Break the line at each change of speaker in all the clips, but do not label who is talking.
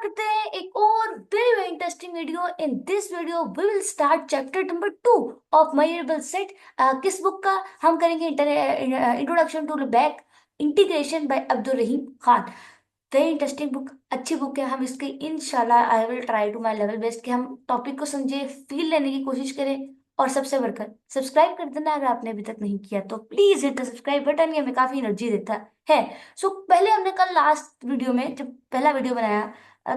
करते हैं एक और very very interesting video. In this video we will start chapter number 2 of measurable set. किस बुक का हम करेंगे? Introduction to back integration by Abdul Rahim Khan. Very interesting book, अच्छी बुक है। हम इसके इंशाल्लाह I will try to my level best कि हम टॉपिक को समझे, फील लेने की कोशिश करें। और सबसे बढ़कर सब्सक्राइब कर देना अगर आपने अभी तक नहीं किया तो please hit the subscribe button, ये हमें काफी एनर्जी देता है। पहले हमने कल लास्ट वीडियो में जब पहला वीडियो बनाया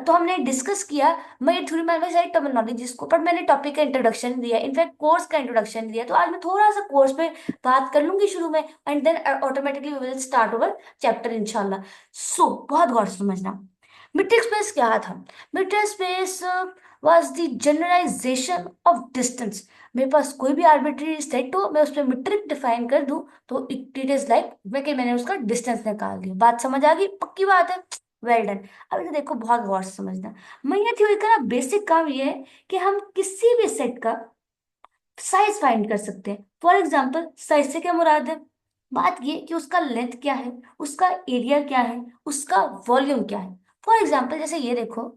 तो हमने डिस्कस किया मैं थ्योरी में सारी टर्मिनोलॉजीज को, बट मैंने टॉपिक का इंट्रोडक्शन दिया, इनफैक्ट कोर्स का इंट्रोडक्शन दिया। तो आज मैं थोड़ा सा कोर्स पे बात कर लूंगी शुरू में, and then automatically we will start over chapter इंशाल्लाह। बहुत गौर से समझना। मीट्रिक स्पेस क्या था? Metric space was the generalisation of distance. मेरे पास कोई भी आर्बिट्री सेट हो, मैं उस पर मीट्रिक डिफाइन कर दूं तो इट इज लाइक मैंने उसका डिस्टेंस निकाल दिया। बात समझ आ गई? पक्की बात है। Well done. अब इसे देखो, बहुत गौर से समझना। मैया थ्योरी का ना बेसिक काम ये है कि हम किसी भी सेट का साइज फाइंड कर सकते हैं। फॉर एग्जाम्पल, साइज से क्या मुराद है? बात ये कि उसका लेंथ क्या है, उसका एरिया क्या है, उसका वॉल्यूम क्या है। फॉर एग्जाम्पल जैसे ये देखो,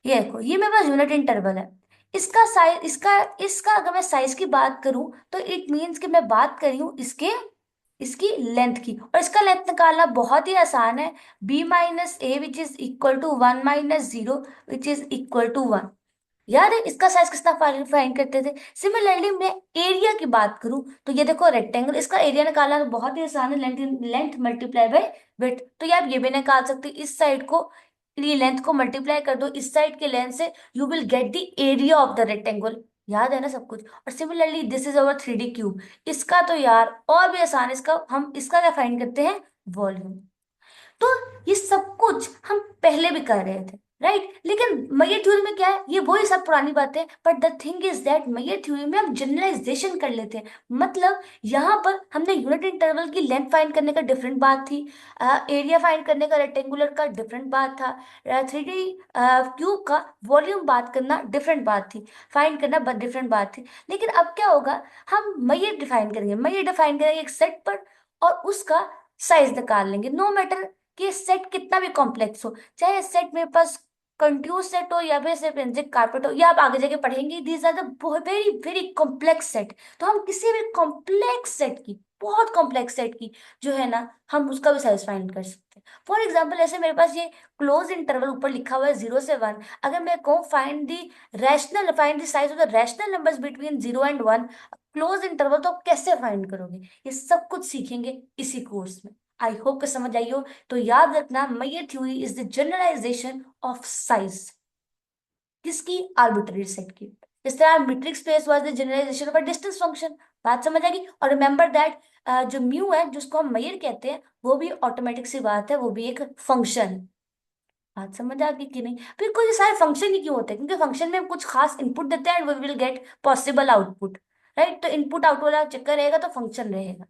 ये मेरे पास यूनिट इंटरवल है। इसका साइज, इसका इसका अगर मैं साइज की बात करूं तो इट मीन्स कि मैं बात कर रही हूं इसके इसकी लेंथ की, और इसका लेंथ निकालना बहुत ही आसान है। B minus A which is equal to 1 - 0 which is equal to 1। याद है इसका साइज कितना फाइंड करते थे? सिमिलरली मैं एरिया की बात करूं तो ये देखो रेक्टेंगल, इसका एरिया निकालना तो बहुत ही आसान है। Length length multiply by width. तो ये आप ये भी निकाल सकते हो, इस साइड को, ये लेंथ को मल्टीप्लाई कर दो इस साइड के लेंथ से, you will get the area of the rectangle. याद है ना सब कुछ? और similarly this is our 3D cube. इसका तो यार और भी आसान है, इसका क्या फाइंड करते हैं? वॉल्यूम। तो ये सब कुछ हम पहले भी कर रहे थे, राइट? लेकिन मेयर थ्योरी में क्या है, ये वही सब पुरानी बातें, but the thing is that mayor theory में हम जनरलाइजेशन कर लेते हैं। मतलब यहाँ पर हमने यूनिट इंटरवल की लेंथ फाइंड करने का डिफरेंट बात थी, एरिया फाइंड करने का रेक्टेंगुलर का डिफरेंट बात था, 3D क्यूब का वॉल्यूम बात करना डिफरेंट बात थी, फाइंड करना डिफरेंट बात थी। लेकिन अब क्या होगा, हम मेयर डिफाइन करेंगे एक सेट पर, और उसका साइज निकाल लेंगे। नो मैटर कि सेट कितना भी कॉम्प्लेक्स हो, चाहे सेट मेरे पास कंट्यूज सेट हो या फिर सिर्फ इंजिक कारपेट हो, या आप आगे जाके पढ़ेंगे these are the very very complex set. तो हम किसी भी कॉम्प्लेक्स सेट की, बहुत कॉम्प्लेक्स सेट की जो है ना, हम उसका भी साइज फाइंड कर सकते हैं। फॉर एग्जाम्पल ऐसे मेरे पास ये क्लोज इंटरवल ऊपर लिखा हुआ है 0 से 1। अगर मैं कहूँ find the size of the rational numbers between 0 and 1, close interval, तो आप कैसे फाइंड करोगे? ये सब कुछ सीखेंगे इसी कोर्स में। आई होप कि समझ आई हो। तो याद रखना, measure theory is the generalisation of size. किसकी? आर्बिट्ररी सेट की। इस तरह metric space was the generalisation of a distance function. बात समझ आएगी? और रिमेंबर दैट जो म्यू है जिसको हम मेयर कहते हैं, वो भी ऑटोमेटिक सी बात है, वो भी एक फंक्शन है। बात समझ आ गई कि नहीं? फिर कोई सारे फंक्शन ही क्यों होते हैं? क्योंकि फंक्शन में हम कुछ खास इनपुट देते हैं and we will get possible output, right? तो इनपुट आउटपुट वाला चक्कर रहेगा तो फंक्शन रहेगा।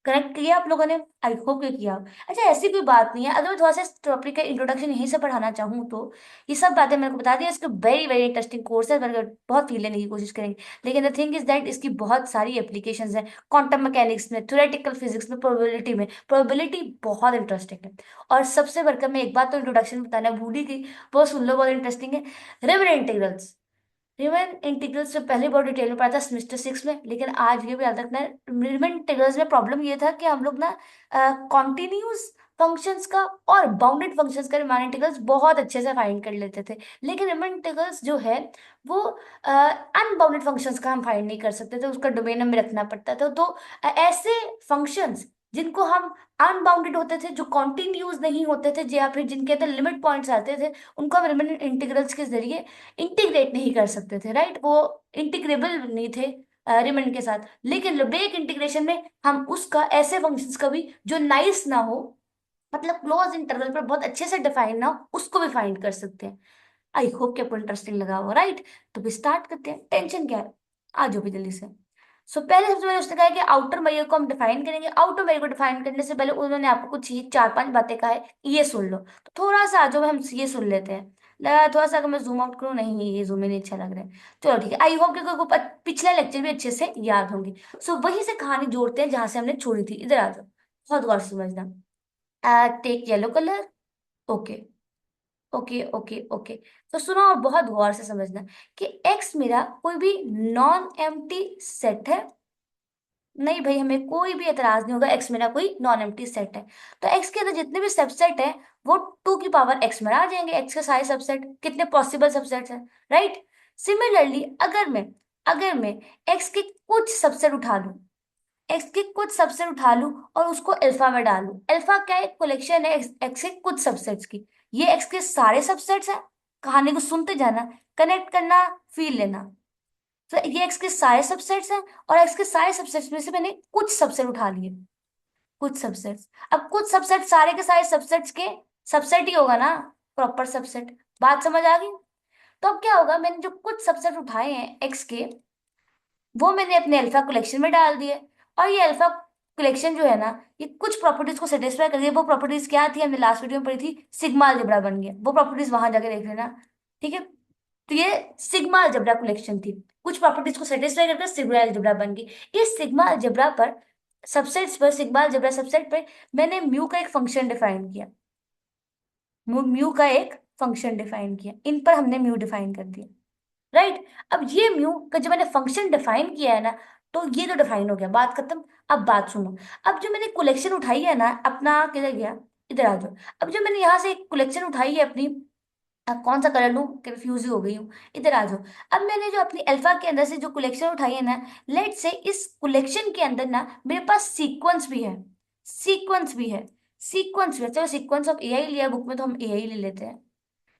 कनेक्ट किया आप लोगों ने? आई होप ये किया। अच्छा, ऐसी कोई बात नहीं है, अगर मैं थोड़ा सा टॉपिक का इंट्रोडक्शन यहीं से पढ़ाना चाहूँ तो ये सब बातें मेरे को बता दी। इसके वेरी वेरी इंटरेस्टिंग कोर्स है, मेरे को बहुत फील लेने की कोशिश करेंगे। लेकिन द थिंग इज दैट इसकी बहुत सारी एप्लीकेशंस हैं, क्वांटम मैकेनिक्स में, थ्योरेटिकल फिजिक्स में, प्रोबेबिलिटी में। प्रोबेबिलिटी बहुत इंटरेस्टिंग है। और सबसे बढ़कर मैं एक बात तो इंट्रोडक्शन बताना भूल ही गई, वो सुन लो, बहुत इंटरेस्टिंग है। Remain integrals. रिमेन इंटीग्रल्स से पहले बहुत डिटेल में पढ़ा था सेमेस्टर 6 में, लेकिन आज ये भी याद रखना है। रिमेन इंटीग्रल्स में प्रॉब्लम ये था कि हम लोग ना कॉन्टिन्यूस फंक्शंस का और बाउंडेड फंक्शंस का रिमेन इंटीग्रल्स बहुत अच्छे से फाइंड कर लेते थे। लेकिन रिमेन इंटीग्रल्स जो है वो अनबाउंडेड फंक्शंस का हम फाइंड नहीं कर सकते थे, उसका डोमेन हमें रखना पड़ता था। तो ऐसे फंक्शंस जिनको हम अनबाउंडेड होते थे, जो कॉन्टिन्यूस नहीं होते थे, या फिर जिनके अंदर लिमिट पॉइंट्स आते थे, उनको हम रिमेन इंटीग्रल्स के जरिए इंटीग्रेट नहीं कर सकते थे, राइट? वो इंटीग्रेबल नहीं थे रिमन के साथ। लेकिन लेबेक इंटीग्रेशन में हम उसका ऐसे फंक्शंस का भी जो नाइस ना हो, मतलब क्लोज इंटरवल पर बहुत अच्छे से डिफाइन ना हो, उसको भी फाइंड कर सकते हैं। आई होप कि आपको इंटरेस्टिंग लगा हो, राइट? तो भी स्टार्ट करते हैं, टेंशन क्या है, आ जाओ भी जल्दी से। पहले सबसे पहले उसने कहा है कि आउटर मैयर को हम डिफाइन करेंगे। आउटर मैयर को डिफाइन करने से पहले उन्होंने आपको कुछ ही 4-5 बातें कहा है, ये सुन लो। तो थोड़ा सा आ जाओ, हम ये सुन लेते हैं। थोड़ा सा अगर मैं जूम आउट करूँ, नहीं ये जूम इन नहीं अच्छा लग रहा है। चलो ठीक है, आई होप कि आपको पिछले लेक्चर भी अच्छे से याद होंगे। वहीं से कहानी जोड़ते हैं जहां से हमने छोड़ी थी। इधर आ जाओ, बहुत गौर से समझना। Take yellow colour. Okay. Okay okay okay. तो सुनो और बहुत गौर से समझना कि एक्स मेरा कोई भी नॉन एम्प्टी सेट है। नहीं भाई, हमें कोई भी एतराज नहीं होगा, एक्स मेरा कोई नॉन एम्प्टी सेट है। तो एक्स के अंदर जितने भी सबसेट है वो टू की पावर एक्स में आ जाएंगे। एक्स के सारे सबसेट, कितने पॉसिबल सबसेट्स हैं, राइट। सिमिलरली अगर मैं एक्स के कुछ सबसेट उठा लूं, एक्स के कुछ सबसेट उठा लूं और उसको अल्फा में डालूं। अल्फा क्या है? कलेक्शन है एक्स के कुछ सबसेट्स की। ये एक्स के सारे सबसेट्स हैं। कहानी को सुनते जाना, कनेक्ट करना, फील लेना। तो ये एक्स के सारे सबसेट्स हैं और एक्स के सारे सबसेट्स में से मैंने कुछ सबसेट उठा लिए। कुछ सबसेट्स, अब कुछ सबसेट सारे के सारे सबसेट्स के सबसेट ही होगा ना, प्रॉपर सबसेट। बात समझ आ गई? तो अब क्या होगा, मैंने जो कुछ सबसेट उठाए हैं एक्स के, वो मैंने अपने अल्फा कलेक्शन में डाल दिए। और ये अल्फा कलेक्शन जो है ना, ये कुछ प्रॉपर्टीज को सेटिस्फाई कर दिए। वो प्रॉपर्टीज क्या थी, हमने लास्ट वीडियो में पढ़ी थी, सिग्मा अलजेब्रा बन गया। वो प्रॉपर्टीज वहां जाके देख लेना, ठीक है। तो ये सिग्मा अलजेब्रा कलेक्शन थी, कुछ प्रॉपर्टीज को सेटिस्फाई करके सिग्मा अलजेब्रा बन गई। इस सिग्मा अलजेब्रा पर, सबसेट्स पर, सिग्मा अलजेब्रा सबसेट पर मैंने म्यू का एक फंक्शन डिफाइन किया। म्यू का एक फंक्शन डिफाइन किया, इन पर हमने म्यू डिफाइन कर दिया, राइट। अब ये म्यू का जब मैंने फंक्शन डिफाइन किया है ना, तो ये तो डिफाइन हो गया, बात खत्म। अब बात सुनो। अब जो मैंने कलेक्शन उठाई है ना अपना, किधर गया, इधर आ जाओ। अब जो मैंने यहाँ से एक कलेक्शन उठाई है अपनी, अब कौन सा कलर लूं, कंफ्यूज हो गई हूँ, इधर आ जाओ। अब मैंने जो अपनी अल्फा के अंदर से जो कलेक्शन उठाई है ना, लेट से इस कलेक्शन के अंदर ना मेरे पास सीक्वेंस भी है। सीक्वेंस भी है, सीक्वेंस भी है। चलो सीक्वेंस ऑफ एआई लिया बुक में, तो हम एआई ले लेते हैं।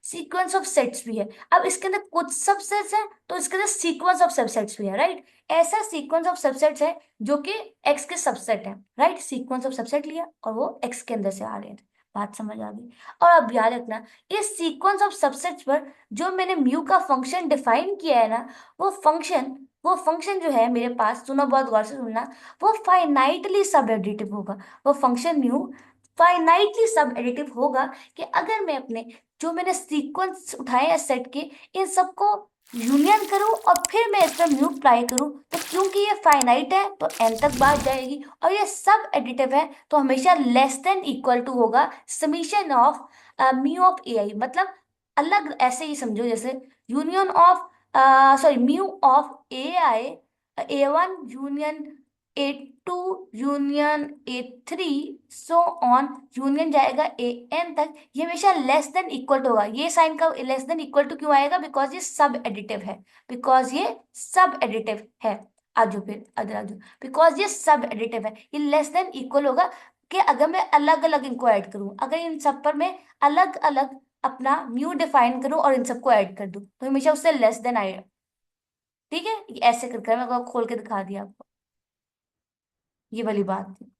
सीक्वेंस ऑफ सेट्स भी है। अब इसके अंदर कुछ सबसेट्स है तो इसके अंदर सीक्वेंस ऑफ सबसेट्स भी है, राइट। ऐसा सीक्वेंस ऑफ सबसेट्स है जो कि एक्स के सबसेट है, राइट। सीक्वेंस ऑफ सबसेट लिया और वो एक्स के अंदर से आ रहे हैं। बात समझ आ गई? और अब याद रखना, इस सीक्वेंस ऑफ सबसेट्स पर जो मैंने म्यू का फंक्शन डिफाइन किया है ना, वो फंक्शन जो है मेरे पास, सुनो बहुत गौर से सुनना, वो फाइनाइटली सब एडिटिव होगा। वो फंक्शन म्यू फाइनाइटली सब एडिटिव होगा कि अगर मैं अपने जो मैंने सीक्वेंस उठाए हैं सेट के, इन सबको यूनियन करूं और फिर मैं इस पर मल्टीप्लाई करूं, तो क्योंकि ये फाइनाइट है तो एन तक बात जाएगी, और ये सब एडिटिव है तो हमेशा लेस देन इक्वल टू होगा summation of mu of A आई। मतलब अलग ऐसे ही समझो, जैसे union of, sorry, mu of A I, A1 union A2 union A3, so on, union जाएगा AN तक। ये हमेशा लेस देन इक्वल टू होगा। ये साइन का लेस देन इक्वल टू क्यों आएगा? बिकॉज ये सब एडिटिव है, बिकॉज ये सब एडिटिव है। आजो फिर अदर आजो, बिकॉज ये सब एडिटिव है, ये लेस देन इक्वल होगा। कि अगर मैं अलग अलग इनको ऐड करूं, अगर इन सब पर मैं अलग अलग अपना म्यू डिफाइन करूं और इन सबको ऐड कर दूं, तो हमेशा उससे लेस देन आएगा। ठीक है, ये ऐसे करके मैं आपको खोल के दिखा दिया आपको, ये वाली बात थी।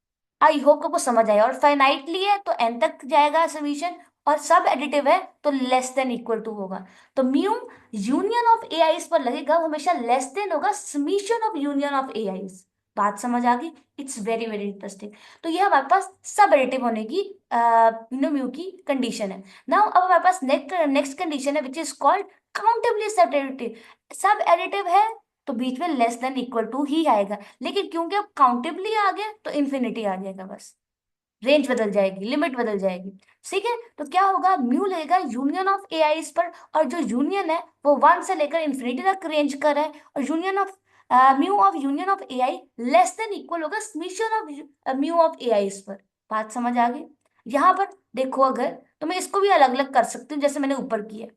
आई होप आपको समझ आया। और फाइनाइटली है तो एन तक जाएगा समीशन, और सब एडिटिव है तो लेस देन इक्वल टू होगा। तो mu union of A eyes पर लगेगा, वो हमेशा लेस देन होगा summation of union of A eyes. बात समझ आ गई? It's very very interesting. तो ये हमारे पास सब एडिटिव होने की म्यू की कंडीशन है। नाउ अब हमारे पास नेक्स्ट कंडीशन है विच इज कॉल्ड काउंटेबली सब एडिटिव। सब एडिटिव है तो बीच में लेस देन इक्वल टू ही आएगा, लेकिन क्योंकि अब काउंटेबली आ गया तो इन्फिनिटी आ जाएगा बस। रेंज बदल जाएगी, लिमिट बदल जाएगी। ठीक है, तो क्या होगा, म्यू लगेगा यूनियन ऑफ ए आई पर, और जो यूनियन है वो वन से लेकर इन्फिनिटी तक रेंज कर है। और union of mu of union of A I less than equal होगा summation of mu of A आई पर। बात समझ आ गई? यहाँ पर देखो, अगर तो मैं इसको भी अलग अलग कर सकती हूँ जैसे मैंने ऊपर किया,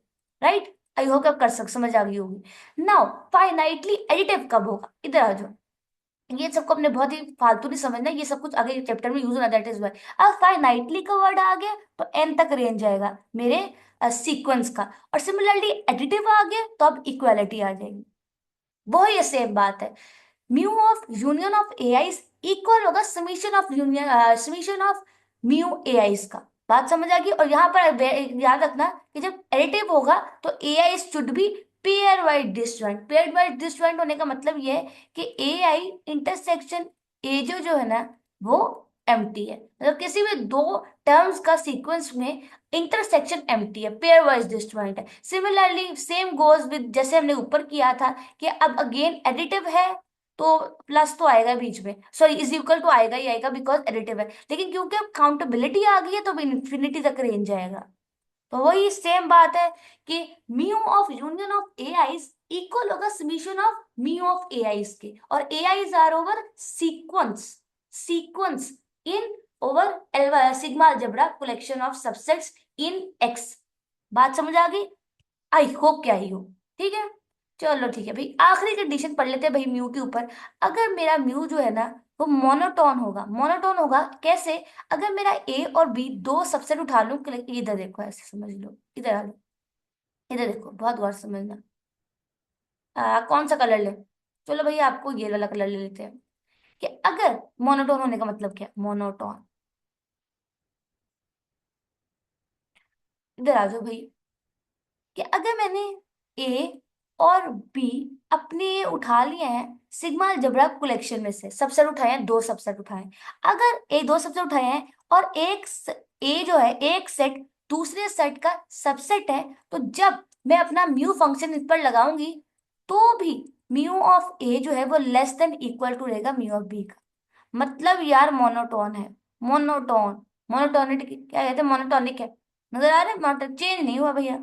राइट। आई होप आप कर सक समझ आ गई होगी। नाउ फाइनाइटली एडिटिव कब होगा, इधर आ जाओ। ये सबको अपने बहुत ही फालतू नहीं समझना, ये सब कुछ आगे चैप्टर में यूज होना, दैट इज वाई। अब फाइनाइटली का वर्ड आ गया तो एन तक रेंज आएगा मेरे सीक्वेंस का। और सिमिलरली एडिटिव आ गया तो अब इक्वालिटी आ जाएगी। वो ये सेम बात है, mu of union of A I's equal होगा summation of union, summation of mu A I's का। बात समझ आ गई? और यहाँ पर याद रखना कि जब एडिटिव होगा तो A I should be pairwise disjoint. Pairwise disjoint होने का मतलब ये है कि ए आई इंटरसेक्शन ए जो है ना, वो एम्प्टी है। मतलब किसी भी दो टर्म्स का सीक्वेंस में इंटरसेक्शन एम्प्टी है, पेयर वाइज डिसजॉइंट है। सिमिलरली सेम गोज विद, जैसे हमने ऊपर किया था कि अब अगेन एडिटिव है तो प्लस तो आएगा बीच में, सॉरी इज इक्वल टू आएगा ही आएगा बिकॉज एडिटिव है। लेकिन क्योंकि अब काउंटेबिलिटी आ गई है तो इन्फिनिटी तक रेंज जाएगा। तो वही सेम बात है कि mu of union of A I's equal होगा summation of mu of A I's के, और A I's are over sequence, sequence in over sigma algebra collection of subsets in X. बात समझ आ गई? आई होप क्या आई हो। ठीक है, चलो ठीक है भाई, आखिरी कंडीशन पढ़ लेते हैं भाई म्यू के ऊपर। अगर मेरा म्यू जो है ना वो मोनोटोन होगा, मोनोटोन होगा कैसे? अगर मेरा ए और बी दो सबसेट उठा लूं, इधर देखो ऐसे समझ लो, इधर आ लो, इधर देखो, बहुत गौर से समझना। कौन सा कलर ले? चलो भैया आपको ये वाला कलर ले लेते हैं। कि अगर मोनोटोन होने का मतलब क्या, मोनोटोन, इधर आ जाओ भाई, कि अगर मैंने ए और बी अपने उठा लिए हैं सिग्मा अलजेब्रा कलेक्शन में से, सबसेट उठाए हैं, दो सबसेट उठाए हैं। अगर ए दो सबसेट उठाए हैं और ए जो है एक सेट दूसरे सेट का सबसेट है, तो जब मैं अपना म्यू फंक्शन इस पर लगाऊंगी तो भी म्यू ऑफ ए जो है वो लेस देन इक्वल टू रहेगा म्यू ऑफ बी का। मतलब यार मोनोटोन है, मोनोटोन, मोनोटोनिक क्या कहते हैं, मोनोटोनिक है। नजर आ रहा है, मोनोटोन चेंज नहीं हुआ भैया,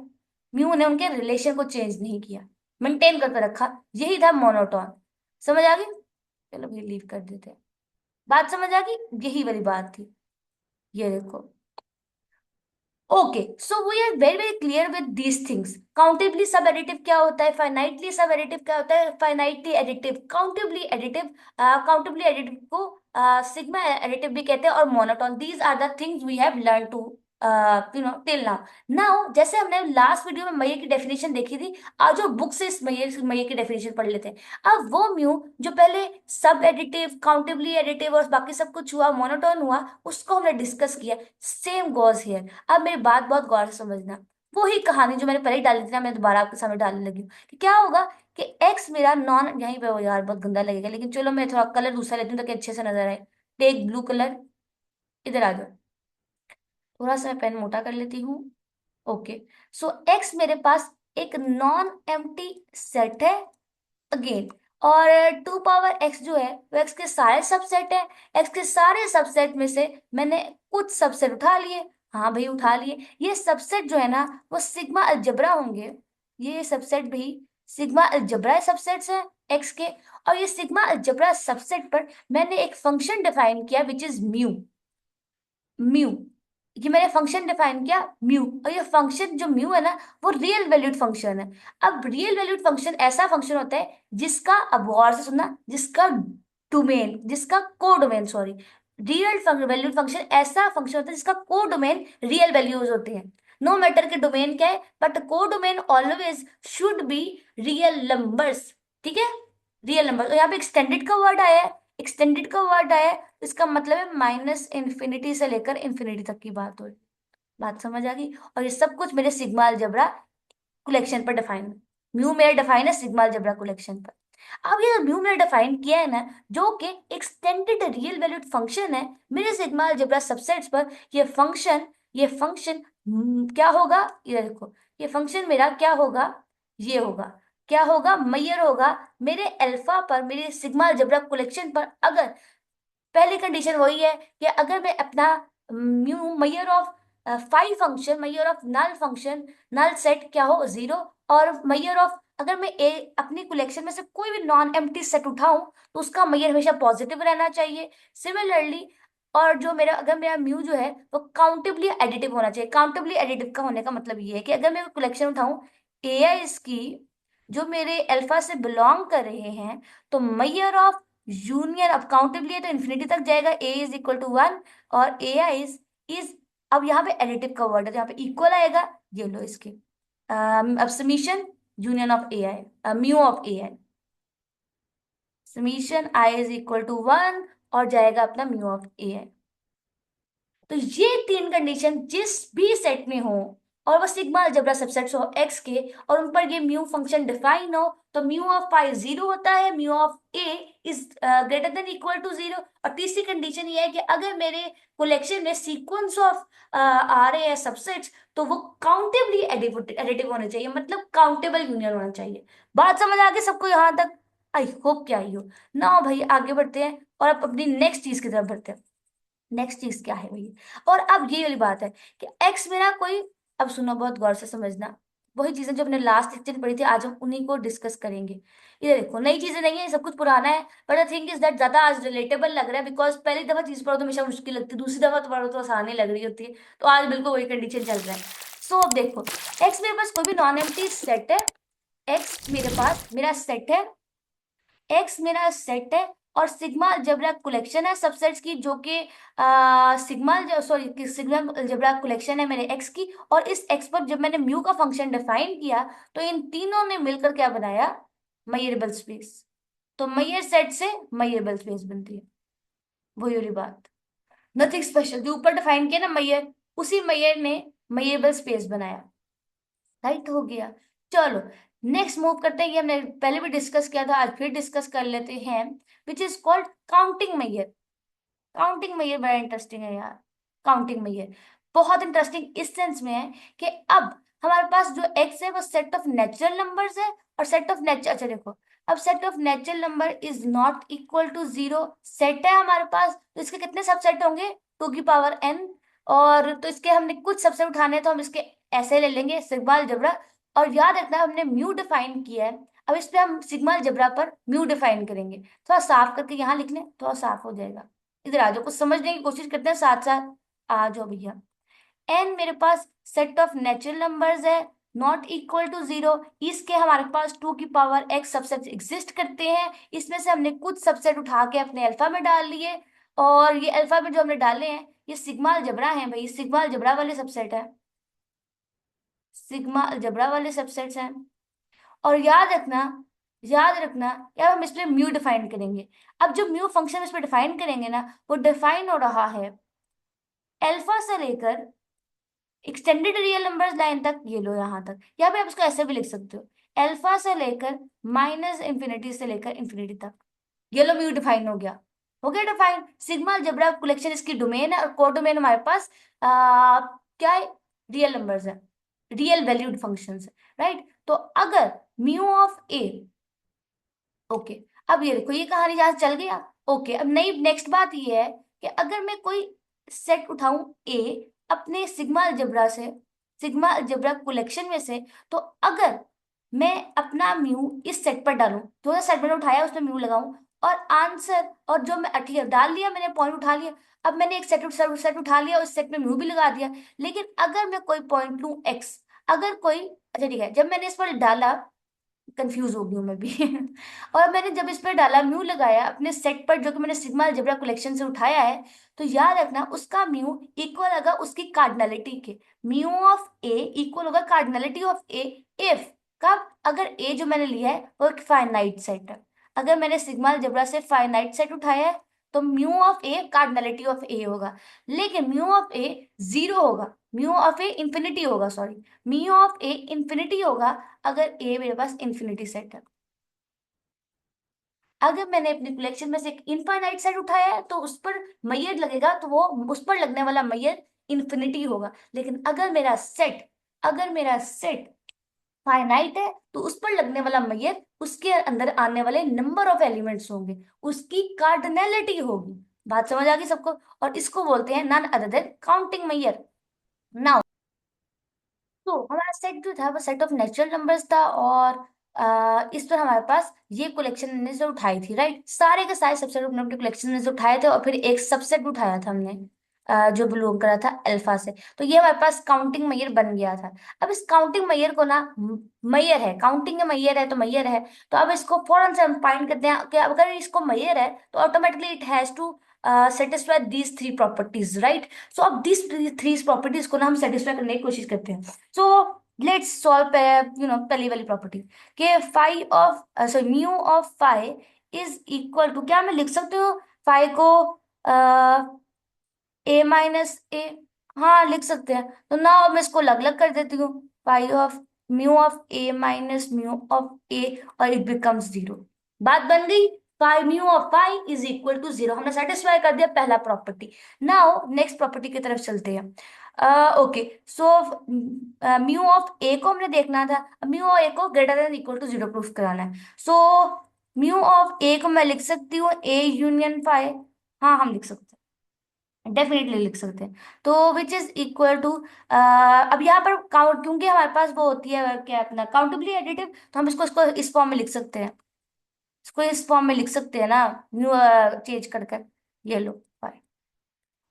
म्यू ने उनके रिलेशन को चेंज नहीं किया, मेंटेन करके रखा, यही था मोनोटोन। समझ आ गई? चलो भाई लीव कर देते हैं। बात समझ आ गई, यही वाली बात थी। ये देखो, okay so we are very very clear with these things. Countably subadditive क्या होता है, फाइनाइटली सब एडिटिव क्या होता है, finitely additive, countably additive, countably additive को सिग्मा एडिटिव भी कहते हैं, और monotone. These are the things we have learn to till now. Now जैसे हमने लास्ट वीडियो में मैयर की डेफिनेशन देखी थी, आज जो बुक से इस मैयर की डेफिनेशन पढ़ लेते हैं। अब वो म्यू जो पहले सब एडिटिव, काउंटेबली एडिटिव और बाकी सब कुछ हुआ, मोनोटोन हुआ, उसको हमने डिस्कस किया। Same goes here. अब मेरी बात बहुत गौर से समझना, वो ही कहानी जो मैंने पहले ही डाली थी ना, मैं दोबारा आपके सामने डालने लगी हूँ कि क्या होगा कि एक्स मेरा नॉन, यहीं पे हो यार बहुत गंदा लगेगा, लेकिन चलो मैं थोड़ा कलर दूसरा लेती हूँ ताकि अच्छे से नजर आए। टेक ब्लू कलर, इधर आ जाओ, थोड़ा सा मैं पेन मोटा कर लेती हूँ। ओके, सो एक्स मेरे पास एक नॉन एम्प्टी सेट है अगेन, और टू पावर एक्स जो है वो एक्स के सारे सबसेट है। एक्स के सारे सबसेट में से मैंने कुछ सबसेट उठा लिए। हाँ भाई उठा लिए, ये सबसेट जो है ना वो सिग्मा अलजबरा होंगे। ये सबसेट भी सिग्मा अलजबरा सबसेट्स हैं एक्स के। और ये सिग्मा अलजबरा सबसेट पर मैंने एक फंक्शन डिफाइन किया विच इज म्यू, म्यू। ये मैंने फंक्शन डिफाइन किया म्यू, और ये फंक्शन जो म्यू है ना वो रियल वैल्यूड फंक्शन है। अब रियल वैल्यूड फंक्शन ऐसा फंक्शन होता है जिसका, अब गौर से सुनना, जिसका डोमेन, जिसका को domain sorry, real valued function ऐसा फंक्शन होता है जिसका को डोमेन रियल वैल्यूज होते हैं। नो मैटर के डोमेन क्या है, बट को domain always should be real numbers. ठीक है, रियल नंबर। यहाँ पे एक्सटेंडेड का वर्ड आया है, एक्सटेंडेड का वर्ड आया है, इसका मतलब है माइनस इन्फिनिटी से लेकर इन्फिनिटी तक की बात हो रही। बात समझ आ गई? और ये सब कुछ मेरे सिग्मा अलजेब्रा कलेक्शन पर डिफाइन है। म्यू मेरा डिफाइन है सिग्मा अलजेब्रा कलेक्शन पर। अब ये म्यू मेरा डिफाइन किया है ना, जो कि एक्सटेंडेड रियल वैल्यूड फंक्शन है मेरे सिग्मा अलजेब्रा सबसेट्स पर, ये फंक्शन क्या होगा, ये देखो, ये फंक्शन मेरा क्या होगा, ये होगा, क्या होगा, मैयर होगा मेरे अल्फा पर, मेरे सिग्मा अलजेब्रा कलेक्शन पर। अगर पहली कंडीशन वही है कि अगर मैं अपना mu measure of five function, measure of null function, null set क्या हो, जीरो। और मैयर ऑफ, अगर मैं ए अपनी कलेक्शन में से कोई भी नॉन एम्प्टी सेट उठाऊं तो उसका मैयर हमेशा पॉजिटिव रहना चाहिए। सिमिलरली, और जो मेरा, अगर मेरा म्यू जो है वो काउंटेबली एडिटिव होना चाहिए। काउंटेबली एडिटिव का होने का मतलब ये है कि अगर मैं कलेक्शन उठाऊं ए आई इसकी, जो मेरे अल्फा से बिलोंग कर रहे हैं, तो मैयर ऑफ यूनियन, अब काउंटेबली है तो इन्फिनिटी तक जाएगा, ए इज इक्वल टू वन, और ए आई इज, अब यहाँ पे एडिटिव का वर्ड है तो यहाँ पे इक्वल आएगा। ये लो इसके, अब summation union of A I, mu of A I, summation I is equal to one, और जाएगा अपना म्यू ऑफ ए आई। तो ये तीन कंडीशन जिस भी सेट में हो, और वो सिग्मा अलजेब्रा सबसेट्स हो एक्स के, और उन पर ये म्यू फंक्शन डिफाइन हो, तो म्यू ऑफ पाई जीरो होता है, mu of A is greater than equal to zero. और तीसरी कंडीशन ये है कि अगर मेरे कलेक्शन में सीक्वेंस ऑफ आ रहे हैं सबसेट्स, तो वो काउंटेबली एडिटिव होने चाहिए, मतलब काउंटेबल यूनियन होना चाहिए। बात समझ आ गई सबको यहाँ तक? आई होप क्या आई हो ना भाई। आगे बढ़ते हैं और अब अपनी नेक्स्ट चीज की तरफ बढ़ते हैं। नेक्स्ट चीज क्या है भैया, और अब ये वाली बात है कि एक्स मेरा कोई अब सुनो, बहुत गौर से समझना। वही चीजें जो हमने लास्ट लेक्चर में पढ़ी थी, आज हम उन्हीं को डिस्कस करेंगे। इधर देखो, नई चीजें नहीं है, सब कुछ पुराना है, but the thing is that ज्यादा आज रिलेटेबल लग रहा है, बिकॉज पहली दफा चीज पढ़ो तो हमेशा मुश्किल लगती है, दूसरी दफा तो पढ़ो तो आसानी लग रही होती है। तो आज बिल्कुल वही कंडीशन चल रहा है। सो अब देखो, एक्स मेरे पास कोई भी नॉन एम्प्टी सेट है। एक्स मेरे पास मेरा सेट है, एक्स मेरा सेट है, और सिग्मा अलजेब्रा कलेक्शन है सबसेट्स की, जो कि sigma sorry sigma algebra collection है मेरे एक्स की। और इस एक्स पर जब मैंने म्यू का फंक्शन डिफाइन किया, तो इन तीनों ने मिलकर क्या बनाया? मेयरेबल स्पेस। तो मेयर सेट से मेयरेबल स्पेस बनती है, वही वाली बात। नथिंग स्पेशल, जो ऊपर डिफाइन किया ना मेयर, उसी मेयर ने मेयरेबल स्पेस बनाया। राइट हो गया। चलो, नेक्स्ट मूव करते हैं। ये हमने पहले भी डिस्कस किया था, आज फिर डिस्कस कर लेते हैं, which is called counting measure. Counting measure बड़ा इंटरेस्टिंग है यार। काउंटिंग मैयर बहुत इंटरेस्टिंग इस सेंस में है कि अब हमारे पास जो एक्स है वो सेट ऑफ नेचुरल नंबर्स है, और सेट ऑफ नेचर, अच्छा देखो, अब set of natural number is not equal to zero. Set है हमारे पास, तो इसके कितने सबसेट होंगे? टू की पावर एन। और तो इसके हमने कुछ सबसेट उठाने हैं, तो हम इसके ऐसे ले लेंगे, सिग्मा अलजेब्रा। और याद रखना, हमने म्यू डिफाइन किया है, अब इस पे हम सिग्मा अलजेब्रा पर म्यू डिफाइन करेंगे। थोड़ा साफ करके यहाँ लिख लें, थोड़ा साफ हो जाएगा। इधर आ जाओ, कुछ समझने की कोशिश करते हैं साथ साथ। आ जाओ भैया। एन मेरे पास सेट ऑफ नेचुरल नंबर्स है, नॉट इक्वल टू जीरो। इसके हमारे पास टू की पावर एक्स सबसेट एग्जिस्ट करते हैं। इसमें से हमने कुछ सबसेट उठा के अपने अल्फा में डाल लिए, और ये अल्फा में जो हमने डाले हैं, ये सिग्मा अलजेब्रा है भाई, सिग्मा अलजेब्रा वाले सबसेट है, सिग्मा अलजेब्रा वाले सबसेट्स हैं। और याद रखना यार, हम इसमें म्यू डिफाइन करेंगे। अब जो म्यू फंक्शन इसमें डिफाइन करेंगे ना, वो डिफाइन हो रहा है अल्फा से लेकर एक्सटेंडेड रियल नंबर्स लाइन तक, ये लो यहाँ तक, या फिर आप इसको ऐसे भी लिख सकते हो, अल्फा से लेकर माइनस इंफिनिटी से लेकर इंफिनिटी तक। ये लो, म्यू डिफाइन हो गया डिफाइन। सिग्मा अलजेब्रा कलेक्शन इसकी डोमेन है, और को डोमेन हमारे पास क्या है? रियल नंबर्स है, रियल वैल्यूड फंक्शंस है। राइट, तो अगर म्यू ऑफ ए, ओके, अब ये देखो, ये कहानी जहां से चल गया। ओके, अब नई नेक्स्ट बात ये है कि अगर मैं कोई सेट उठाऊं ए अपने सिग्मा अलजेब्रा से, सिग्मा अलजेब्रा कलेक्शन में से, तो अगर मैं अपना म्यू इस सेट पर डालूं, जो सा सेट मैंने उठाया उसमें म्यू लगाऊं, और आंसर, और जो मैं ठीक है डाल लिया, मैंने पॉइंट उठा लिया। अब मैंने एक सेट उठा लिया, उस सेट में म्यू भी लगा दिया। लेकिन अगर मैं कोई पॉइंट लूं एक्स, अगर कोई, अच्छा ठीक है, जब मैंने इस पर डाला, कंफ्यूज हो गई हूँ मैं भी और मैंने जब इस पर डाला, म्यू लगाया अपने सेट पर जो कि मैंने सिग्मा अलजेब्रा कलेक्शन से उठाया है, तो याद रखना उसका म्यू इक्वल होगा उसकी कार्डिनलिटी के। म्यू ऑफ ए इक्वल होगा कार्डिनलिटी ऑफ ए, इफ, कब? अगर ए जो मैंने लिया है वो एक फाइनाइट सेट है। अगर मैंने सिग्मा अलजेब्रा से फाइनाइट सेट उठाया है, तो mu of A cardinality of A होगा। लेकिन म्यू ऑफ ए जीरो होगा, म्यू ऑफ ए इंफिनिटी होगा, sorry, mu of A infinity होगा अगर ए मेरे पास इंफिनिटी सेट है। अगर मैंने अपनी कलेक्शन में से एक इनफाइनाइट सेट उठाया है, तो उस पर मैयर लगेगा, तो वो उस पर लगने वाला मैयर इंफिनिटी होगा। लेकिन अगर मेरा सेट फाइनाइट है, तो उस पर लगने वाला मैयर उसके अंदर आने वाले नंबर ऑफ एलिमेंट्स होंगे, उसकी कार्डिनलिटी होगी। बात समझ आ गई सबको? और इसको बोलते हैं none other than counting measure. Now, तो हमारा सेट जो था वो सेट ऑफ नेचुरल नंबर्स था, और इस पर हमारे पास ये कलेक्शन ने जो उठाई थी, राइट, सारे के सारे सबसेट अपने अपने कलेक्शन ने जो उठाए थे, और फिर एक सबसेट उठाया था हमने जो बिलोंग करा था अल्फा से। तो ये हमारे पास काउंटिंग मैयर बन गया था। अब इस काउंटिंग मैयर को ना, मैयर है, काउंटिंग में मैयर है तो मैयर है, तो अब इसको फौरन से हम फाइंड करते हैं कि अगर इसको मैयर है, तो automatically it has to satisfy these three properties, right. So अब दिस थ्री प्रॉपर्टीज को ना हम सेटिस्फाई करने की कोशिश करते हैं। सो लेट्स सॉल्व, पहली वाली प्रॉपर्टी कि phi of, sorry, mu of phi is equal to, क्या मैं लिख सकती हूँ फाई को ए माइनस ए? हाँ, लिख सकते हैं। तो ना अब मैं इसको अलग अलग कर देती हूँ, phi of mu of A minus mu of A, और इट बिकम्स जीरो। बात बन गई, phi mu of phi is equal to zero. हमने सेटिस्फाई कर दिया पहला प्रॉपर्टी। नाउ नेक्स्ट प्रॉपर्टी की तरफ चलते हैं। Okay, so mu of A को हमने देखना था, म्यू ऑफ ए को greater than equal to zero proof कराना है। सो म्यू ऑफ ए को मैं लिख सकती हूँ ए यूनियन फाई। हाँ, हम लिख सकते हैं, डेफिनेटली लिख सकते हैं। तो विच इज इक्वल टू, अब यहाँ पर काउंट, क्योंकि हमारे पास वो होती है क्या अपना काउंटेबली एडिटिव, तो हम इसको इस फॉर्म में लिख सकते हैं। इसको इस फॉर्म में लिख सकते हैं ना, न्यू चेंज कर कर। ये लो फाइव,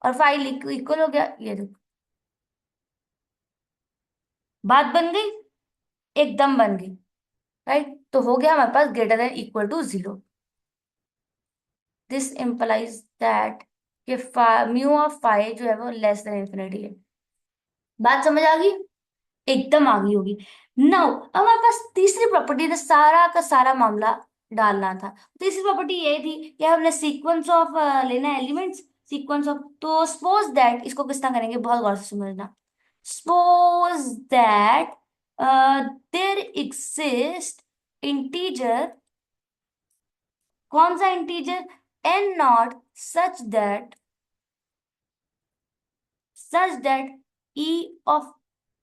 और फाइव इक्वल हो गया, ये देखो बात बन गई, एकदम बन गई। राइट, तो हो गया हमारे पास greater than equal to zero. This implies that कि म्यू ऑफ फाइव जो है वो लेस देन इंफिनिटी है। बात समझ आ गई? एकदम आ गई होगी। नाउ अब हमारे पास तीसरी प्रॉपर्टी ने सारा का सारा मामला डालना था। तीसरी प्रॉपर्टी ये थी कि हमने सीक्वेंस ऑफ लेना है एलिमेंट्स, सीक्वेंस ऑफ। तो सपोज दैट, इसको किस तरह करेंगे बहुत गौर से समझना। Suppose that there exist integer, कौन सा integer, N naught such that, e of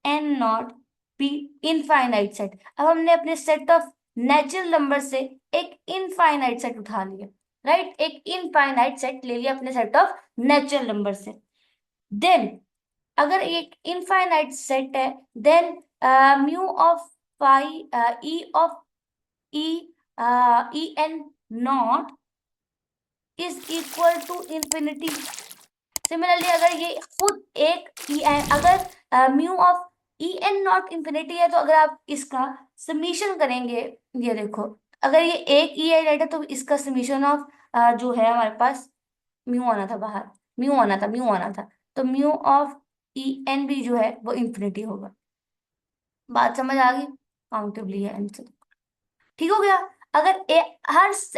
n naught be infinite set. अब हमने अपने सेट ऑफ नेचुरल नंबर से एक इनफाइनाइट सेट उठा लिया। राइट, एक इनफाइनाइट सेट ले लिया अपने सेट ऑफ नेचुरल नंबर से। देन अगर एक इनफाइनाइट सेट है, then mu of five, E E N naught is equal to infinity. Similarly अगर ये खुद एक अगर mu of E N naught infinity है, तो अगर आप इसका समीशन करेंगे, ये देखो, अगर ये एक ई एन है तो इसका समीशन ऑफ जो है हमारे पास, म्यू आना था बाहर, म्यू आना था, तो म्यू ऑफ ई एन भी जो है वो इंफिनिटी होगा। बात समझ आ गई? काउंटेबली है आंसर। ठीक हो गया। अगर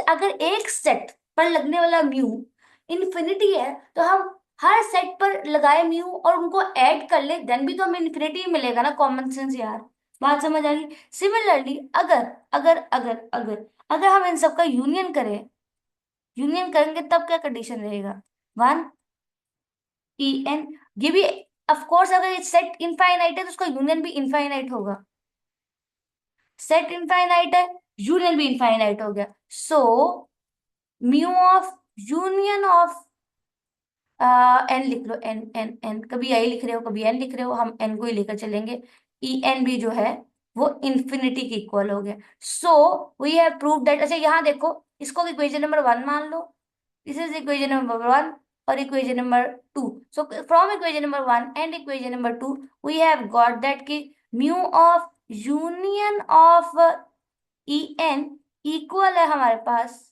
अगर एक सेट पर लगने वाला म्यू इन्फिनिटी है, तो हम हर सेट पर लगाए म्यू और उनको ऐड कर ले, देन भी तो हमें इन्फिनिटी मिलेगा ना। कॉमन सेंस यार, बात समझ आ गई? सिमिलरली अगर अगर अगर अगर अगर हम इन सबका यूनियन करें, यूनियन करेंगे तब क्या कंडीशन रहेगा, वन ई एन, ये भी ऑफ कोर्स अगर ये सेट इनफाइनाइट है तो उसका यूनियन भी इनफाइनाइट होगा। सेट इनफाइनाइट है, यूनियन भी इनफाइनाइट हो गया। So mu of union of N लिख लो, एन एन एन, कभी आई लिख रहे हो कभी एन लिख रहे हो, हम एन को ही लेकर चलेंगे। ई एन भी जो है वो इंफिनिटी के इक्वल हो गया। So we have prove that, अच्छा यहाँ देखो, इसको इक्वेशन नंबर वन मान लो, this is equation number one और equation number two. So from equation number one and equation number two we have got that कि mu of union of E N equal है हमारे पास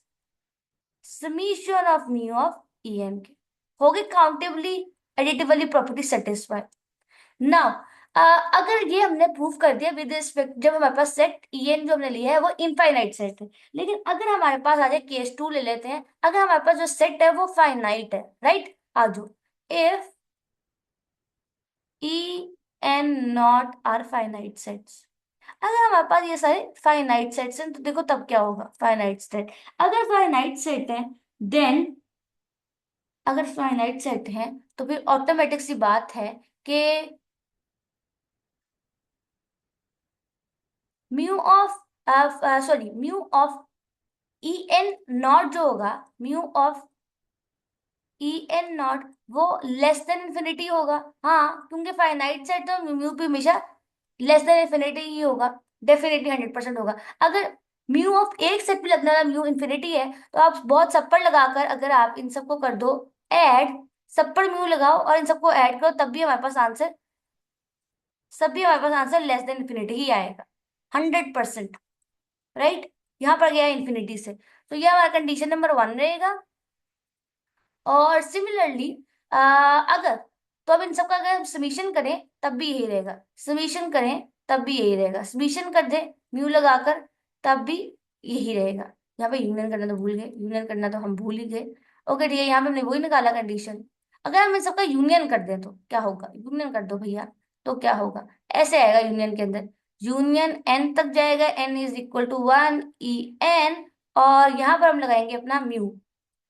summation of mu of E N के। हो गई countably additively property satisfy. Now अगर ये हमने प्रूव कर दिया विद रिस्पेक्ट, जब हमारे पास सेट ई एन जो हमने लिया है वो इनफाइनाइट सेट है, लेकिन अगर हमारे पास आ जाए केस टू ले लेते हैं, अगर हमारे पास जो सेट है वो फाइनाइट है, राइट, आजो, if E N naught are finite sets, अगर हमारे पास ये सारे फाइनाइट सेट्स हैं तो देखो तब क्या होगा, फाइनाइट सेट, अगर फाइनाइट सेट है, देन अगर फाइनाइट सेट है तो फिर ऑटोमेटिक सी बात है कि mu of sorry mu of E N not जो होगा, mu of E N not वो लेस देन इन्फिनिटी होगा। हाँ, क्योंकि फाइनाइट सेट तो म्यू भी हमेशा लेस देन इन्फिनिटी ही होगा, डेफिनेटली 100% होगा। अगर म्यू ऑफ एक सेट पे लगने वाला म्यू इन्फिनिटी है, तो आप बहुत सब पर लगाकर अगर आप इन सबको कर दो ऐड, सब पर म्यू लगाओ और इन सबको ऐड करो, तब भी हमारे पास आंसर, सभी हमारे पास आंसर लेस देन इन्फिनिटी ही आएगा, 100%। राइट, यहाँ पर गया इन्फिनिटी से, तो यह हमारा कंडीशन नंबर वन रहेगा। और सिमिलरली अगर, तो अब इन सबका अगर हम समीशन करें तब भी यही रहेगा, समीशन करें तब भी यही रहेगा, समीशन कर दे म्यू लगाकर तब भी यही रहेगा। यहाँ पे यूनियन करना तो भूल गए, यूनियन करना तो हम भूल ही गए। ओके ठीक है, यहाँ पे हमने वही निकाला कंडीशन। अगर हम इन सबका यूनियन कर दें तो क्या होगा, यूनियन कर दो भैया, तो क्या होगा, ऐसे आएगा यूनियन के अंदर, यूनियन एन तक जाएगा, N is equal to one E N, और यहाँ पर हम लगाएंगे अपना म्यू,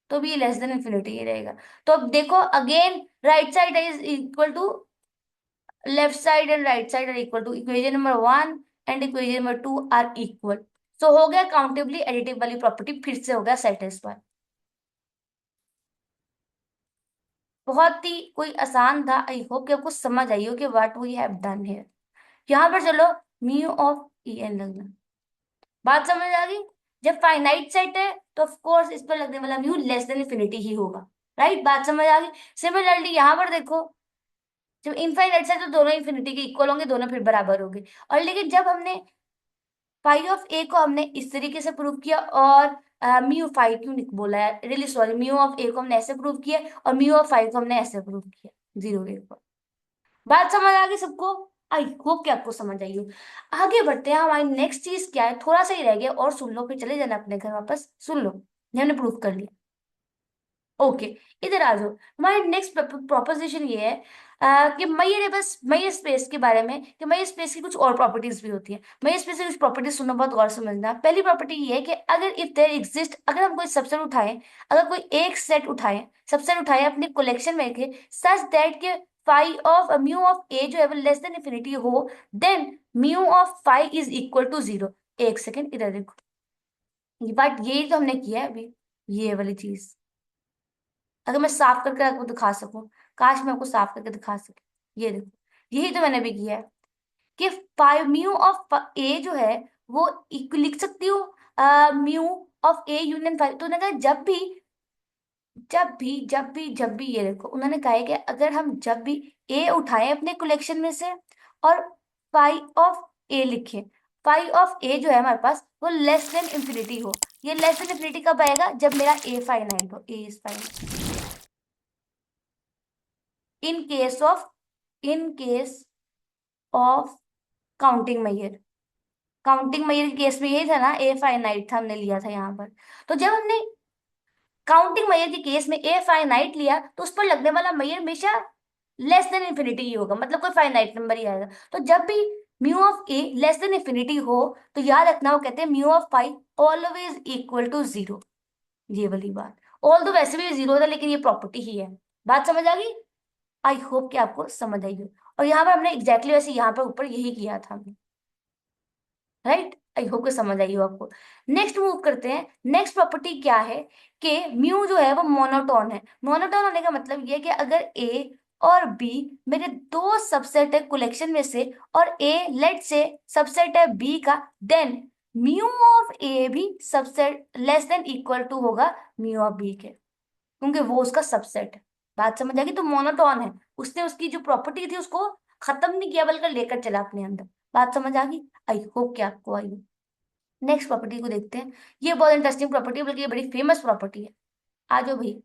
तो भी लेस देन इन्फिनिटी ही रहेगा। तो अब देखो again, right side is equal to left side and right side are equal to, equation number one and equation number two are equal. So हो गया काउंटेबली एडिटिव वाली प्रॉपर्टी फिर से हो गया सेटिस्फाई। बहुत ही कोई आसान था। आई होप कि आपको समझ आई हो कि what we have done here. यहाँ पर चलो म्यू ऑफ ई एन लगना। बात समझ आ गई? जब फाइनाइट सेट है तो ऑफ कोर्स इस पर लगने वाला म्यू लेस देन इन्फिनिटी ही होगा। राइट, बात समझ आ गई। सिमिलरली यहाँ पर देखो, जब इनफाइनाइट सेट तो दोनों इन्फिनिटी के इक्वल होंगे, दोनों फिर बराबर होंगे। और लेकिन जब हमने फाई ऑफ ए को हमने इस तरीके से प्रूव किया, और म्यू फाई क्यों बोला है, really sorry, mu of A को हमने ऐसे प्रूव किया और म्यू ऑफ फाई को हमने ऐसे प्रूव किया, जीरो के ऊपर। बात समझ आ गई सबको? आई होप कि आपको समझ आई हो। आगे बढ़ते हैं, हमारी नेक्स्ट चीज क्या है, थोड़ा सा ही रह गया और सुन लो, फिर चले जाना अपने घर वापस। सुन लो, ये हमने प्रूव कर लिया। ओके, इधर आ जाओ। हमारी नेक्स्ट प्रोपोजिशन ये है कि मैयर, बस मैयर स्पेस के बारे में, कि मैयर स्पेस की कुछ और प्रॉपर्टीज भी होती है। मैयर स्पेस की कुछ प्रॉपर्टीज सुनना, बहुत गौर से समझना। पहली प्रॉपर्टी ये है कि अगर इफ देयर एग्जिस्ट, अगर हम कोई सबसेट उठाएं, अगर कोई एक सेट उठाएं, सबसेट उठाएं अपने कलेक्शन में के, सच दैट के phi of mu of A जो है वो लेस देन इन्फिनिटी हो, then mu of phi is equal to zero. एक सेकेंड इधर देखो, बट यही तो हमने किया है अभी, ये वाली चीज। अगर मैं साफ करके आपको दिखा सकूं, काश मैं आपको साफ करके दिखा सके। ये देखो, यही तो मैंने भी किया है कि फाइव म्यू ऑफ ए जो है वो लिख सकती हूँ mu of A union five. तो उन्होंने कहा जब भी ये देखो, उन्होंने कहा है कि अगर हम जब भी ए उठाएं अपने कलेक्शन में से और फाइव ऑफ ए लिखें, फाइव ऑफ ए जो है हमारे पास वो लेस देन इंफिनिटी हो। ये लेस देन इंफिनिटी कब आएगा? जब मेरा ए फाइनाइट हो, A is finite. In case of in case of counting measure, counting measure के केस में यही था ना, ए फाइनाइट था, हमने लिया था यहाँ पर। तो जब हमने काउंटिंग मैयर के केस में ए फाइनाइट लिया, तो उस पर लगने वाला मैयर हमेशा लेस देन इन्फिनिटी ही होगा, मतलब कोई फाइनाइट नंबर ही आएगा। तो जब भी mu of A less than infinity हो, तो याद रखना, वो कहते हैं mu of phi always equal to zero. ये वाली बात, ऑल तो वैसे भी जीरो था, लेकिन ये प्रॉपर्टी ही है। बात समझ आ गई? आई होप कि आपको समझ आई हो। और यहाँ पर हमने एग्जैक्टली वैसे यहाँ पर ऊपर यही किया था हमने। राइट, आई होप कि समझ आई हो आपको। नेक्स्ट मूव करते हैं। नेक्स्ट प्रॉपर्टी क्या है कि म्यू जो है वो मोनोटोन है। मोनोटोन होने का मतलब ये है कि अगर ए और बी मेरे दो सबसेट है कलेक्शन में से, और ए लेट से सबसेट है बी का, देन म्यू ऑफ ए भी subset less than equal to होगा म्यू ऑफ बी के, क्योंकि वो उसका सबसेट है। बात समझ आ गई? तो मोनोटोन है, उसने उसकी जो प्रॉपर्टी थी उसको खत्म नहीं किया, बल्कि लेकर चला अपने अंदर। बात समझ आ गई? आई होप कि आपको आई। नेक्स्ट प्रॉपर्टी को देखते हैं। ये बहुत इंटरेस्टिंग प्रॉपर्टी है, बल्कि ये बड़ी फेमस प्रॉपर्टी है। आ जाओ भाई,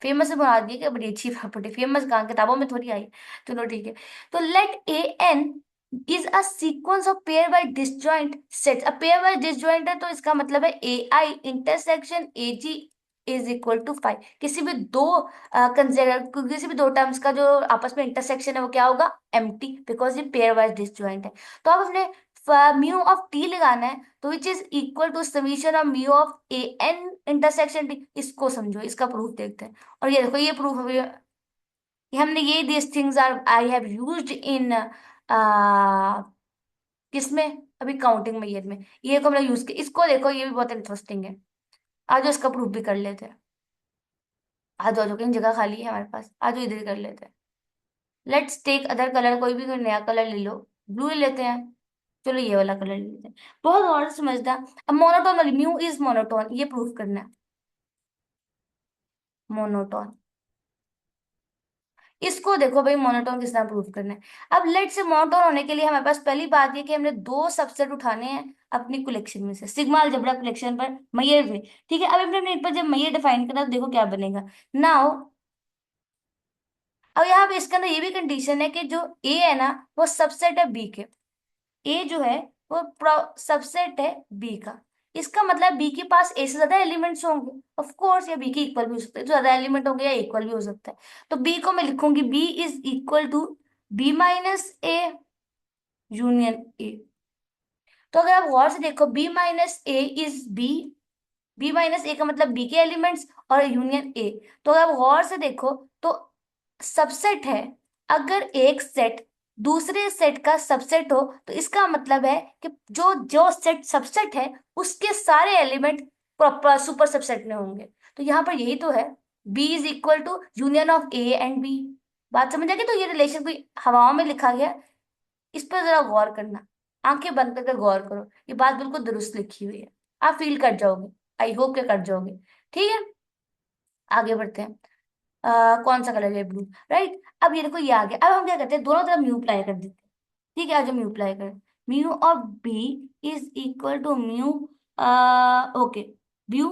फेमस बना दी कि बड़ी अच्छी प्रॉपर्टी, फेमस कहाँ, किताबों में थोड़ी आई। चलो ठीक है। तो let A N is a sequence of pair by disjoint sets. अब पेयर बाय डिसजॉइंट है तो इसका मतलब है A I intersection A G is equal to five. किसी भी दो किसी भी दो टर्म्स का जो आपस में इंटरसेक्शन है वो क्या होगा? एम्प्टी, बिकॉज ये पेयर वाइज डिसजॉइंट है। तो अब हमने म्यू ऑफ टी लगाना है, तो which is equal to summation of mu of A N intersection T. इसको समझो, इसका प्रूफ देखते हैं। और ये देखो, ये प्रूफ ये हमने ये this things are I have used in किसमें? अभी काउंटिंग मैथड में ये को हमने यूज किया। इसको देखो, ये भी बहुत इंटरेस्टिंग है। आज इसका प्रूफ भी कर लेते हैं। आ जाओ, कहीं जगह खाली है हमारे पास, आ जाओ इधर कर लेते हैं। लेट्स टेक अदर कलर, कोई नया कलर ले लो। ब्लू ले लेते हैं। चलो ये वाला कलर ले लेते हैं। बहुत और समझदा। अब मोनोटोन वाली, म्यू इज मोनोटोन, ये प्रूफ करना है। मोनोटोन, इसको देखो भाई, मोनोटोन किस तरह प्रूफ करना है। अब लेट से मोनोटोन होने के लिए हमारे पास पहली बात ये कि हमने दो सबसेट उठाने हैं अपनी कलेक्शन में से, सिग्मा अलजेब्रा कलेक्शन पर मैयर पे। ठीक है, अब हमने इन पर जब मैयर डिफाइन करना तो देखो क्या बनेगा नाउ। अब यहाँ पे इसके अंदर ये भी कंडीशन है कि जो ए है ना वो सबसेट है बी के। ए जो है वो सबसेट है बी का। इसका मतलब बी के पास ए से ज्यादा एलिमेंट्स होंगे ऑफ कोर्स, या बी के इक्वल भी हो सकते हैं, जो ज्यादा एलिमेंट होंगे या इक्वल भी हो सकता है। तो बी को मैं लिखूंगी B is equal to B minus A union A. तो अगर आप गौर से देखो, B minus A is B, B minus A का मतलब बी के एलिमेंट्स और यूनियन ए। तो अगर आप गौर से देखो तो सबसेट है, अगर एक सेट दूसरे सेट का सबसेट हो, तो इसका मतलब है कि जो जो सेट सबसेट है उसके सारे एलिमेंट प्रॉपर सुपर सबसेट में होंगे। तो यहाँ पर यही तो है, B is equal to union of A and B. बात समझ आ गई? तो ये रिलेशन कोई हवाओं में लिखा गया, इस पर जरा गौर करना, आंखें बंद करके गौर करो, ये बात बिल्कुल दुरुस्त लिखी हुई है, आप फील कर जाओगे, आई होप के कर जाओगे। ठीक है, आगे बढ़ते हैं। कौन सा कलर है? Blue, right. अब ये देखो, ये आ गया। अब हम क्या करते हैं, दोनों तरफ म्यू अप्लाई कर देते हैं। ठीक है, आज हम म्यू अप्लाई करें। Mu of B is equal to mu, okay, mu